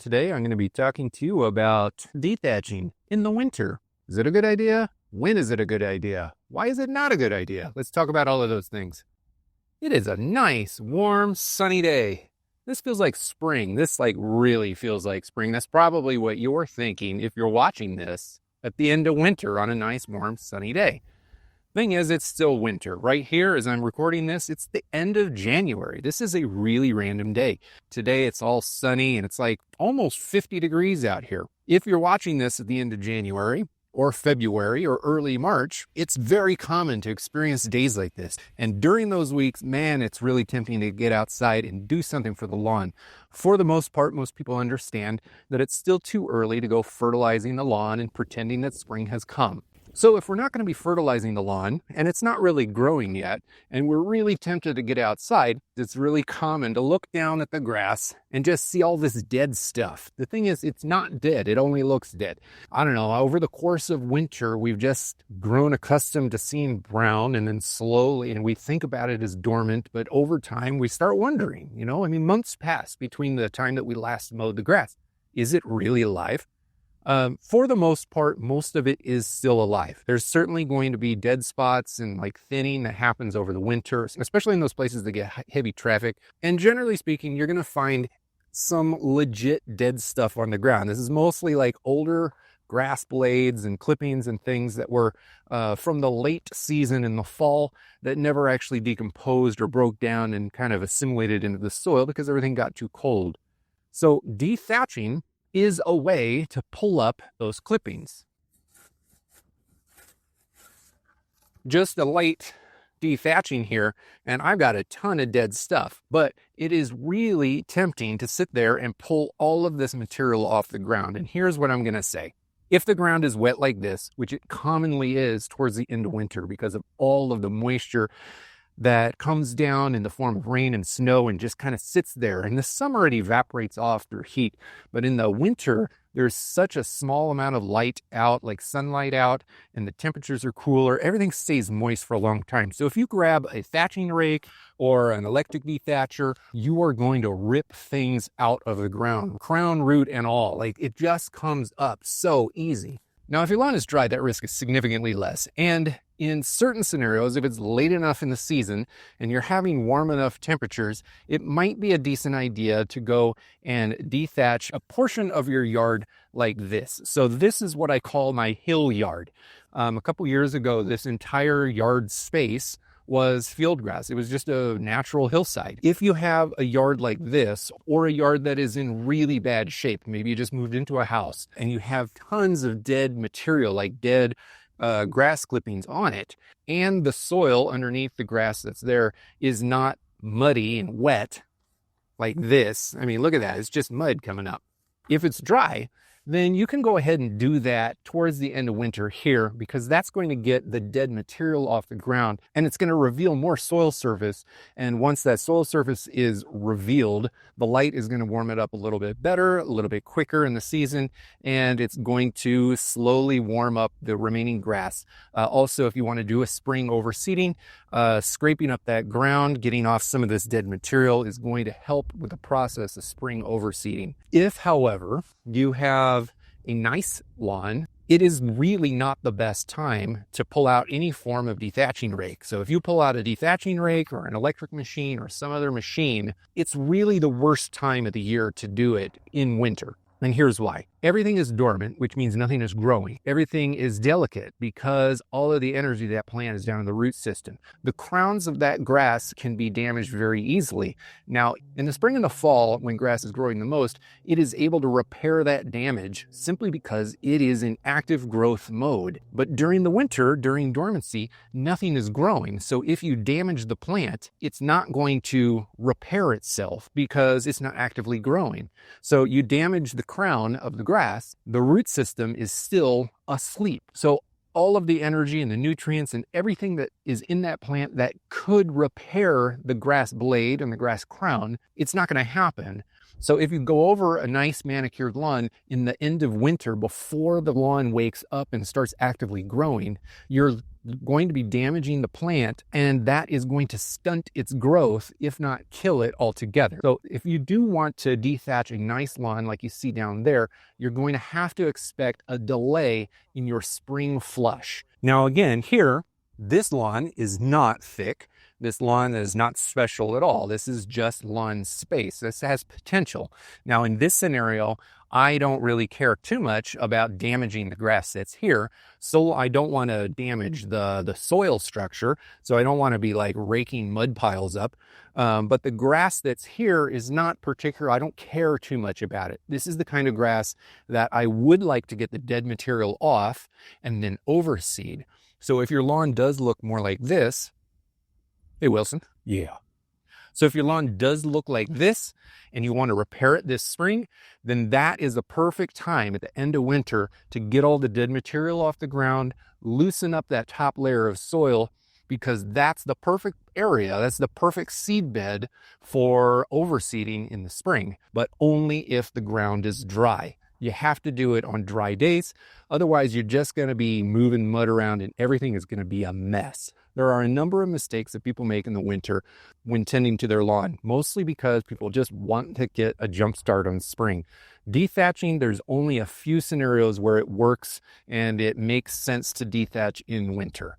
today I'm going to be talking to you about dethatching in the winter. Is it a good idea? When is it a good idea? Why is it not a good idea? Let's talk about all of those things. It is a nice, warm, sunny day. This feels like spring. This really feels like spring. That's probably what you're thinking if you're watching this at the end of winter on a nice, warm, sunny day. Thing is, it's still winter. Right here, as I'm recording this, it's the end of January. This is a really random day. Today, it's all sunny and it's like almost 50 degrees out here. If you're watching this at the end of January or February or early March, it's very common to experience days like this. And during those weeks, man, it's really tempting to get outside and do something for the lawn. For the most part, most people understand that it's still too early to go fertilizing the lawn and pretending that spring has come. So if we're not going to be fertilizing the lawn and it's not really growing yet, and we're really tempted to get outside, it's really common to look down at the grass and just see all this dead stuff. The thing is, it's not dead. It only looks dead. I don't know. Over the course of winter, we've just grown accustomed to seeing brown, and then slowly, and we think about it as dormant, but over time we start wondering, months pass between the time that we last mowed the grass. Is it really alive? For the most part, most of it is still alive. There's certainly going to be dead spots and thinning that happens over the winter, especially in those places that get heavy traffic. And generally speaking, you're going to find some legit dead stuff on the ground. This is mostly older grass blades and clippings and things that were from the late season in the fall that never actually decomposed or broke down and kind of assimilated into the soil because everything got too cold. So dethatching is a way to pull up those clippings. Just a light dethatching here, and I've got a ton of dead stuff, but it is really tempting to sit there and pull all of this material off the ground. And here's what I'm going to say. If the ground is wet like this, which it commonly is towards the end of winter because of all of the moisture that comes down in the form of rain and snow and just kind of sits there. In the summer, it evaporates off through heat. But in the winter, there's such a small amount of light out, like sunlight out, and the temperatures are cooler. Everything stays moist for a long time. So if you grab a thatching rake or an electric dethatcher, you are going to rip things out of the ground, crown, root, and all. It just comes up so easy. Now, if your lawn is dry, that risk is significantly less. And in certain scenarios, if it's late enough in the season and you're having warm enough temperatures, it might be a decent idea to go and dethatch a portion of your yard like this. So this is what I call my hill yard. A couple years ago, this entire yard space was field grass. It was just a natural hillside. If you have a yard like this, or a yard that is in really bad shape, maybe you just moved into a house and you have tons of dead material, like dead grass clippings on it, and the soil underneath the grass that's there is not muddy and wet like this. I mean, look at that. It's just mud coming up. If it's dry, then you can go ahead and do that towards the end of winter here, because that's going to get the dead material off the ground and it's going to reveal more soil surface. And once that soil surface is revealed, the light is going to warm it up a little bit better, a little bit quicker in the season, and it's going to slowly warm up the remaining grass. Also, if you want to do a spring overseeding, scraping up that ground, getting off some of this dead material is going to help with the process of spring overseeding. If, however, you have a nice lawn, it is really not the best time to pull out any form of dethatching rake. So if you pull out a dethatching rake or an electric machine or some other machine, it's really the worst time of the year to do it in winter. And here's why. Everything is dormant, which means nothing is growing. Everything is delicate because all of the energy of that plant is down in the root system. The crowns of that grass can be damaged very easily. Now, in the spring and the fall, when grass is growing the most, it is able to repair that damage simply because it is in active growth mode. But during the winter, during dormancy, nothing is growing. So if you damage the plant, it's not going to repair itself because it's not actively growing. So you damage the crown of the grass, the root system is still asleep. So all of the energy and the nutrients and everything that is in that plant that could repair the grass blade and the grass crown, it's not going to happen So if you go over a nice manicured lawn in the end of winter before the lawn wakes up and starts actively growing, you're going to be damaging the plant, and that is going to stunt its growth, if not kill it altogether. So if you do want to dethatch a nice lawn like you see down there, you're going to have to expect a delay in your spring flush. Now again, here, this lawn is not thick. This lawn is not special at all. This is just lawn space. This has potential. Now, in this scenario, I don't really care too much about damaging the grass that's here. So I don't want to damage the soil structure. So I don't want to be like raking mud piles up. But the grass that's here is not particular. I don't care too much about it. This is the kind of grass that I would like to get the dead material off and then overseed. So if your lawn does look more like this, hey, Wilson. Yeah. So if your lawn does look like this and you want to repair it this spring, then that is the perfect time at the end of winter to get all the dead material off the ground, loosen up that top layer of soil, because that's the perfect area. That's the perfect seed bed for overseeding in the spring, but only if the ground is dry. You have to do it on dry days. Otherwise, you're just going to be moving mud around and everything is going to be a mess. There are a number of mistakes that people make in the winter when tending to their lawn, mostly because people just want to get a jump start on spring. Dethatching, there's only a few scenarios where it works and it makes sense to dethatch in winter.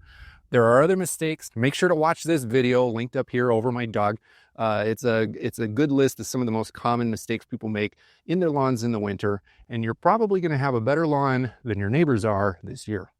There are other mistakes. Make sure to watch this video linked up here over my dog. It's a good list of some of the most common mistakes people make in their lawns in the winter, and you're probably going to have a better lawn than your neighbors are this year.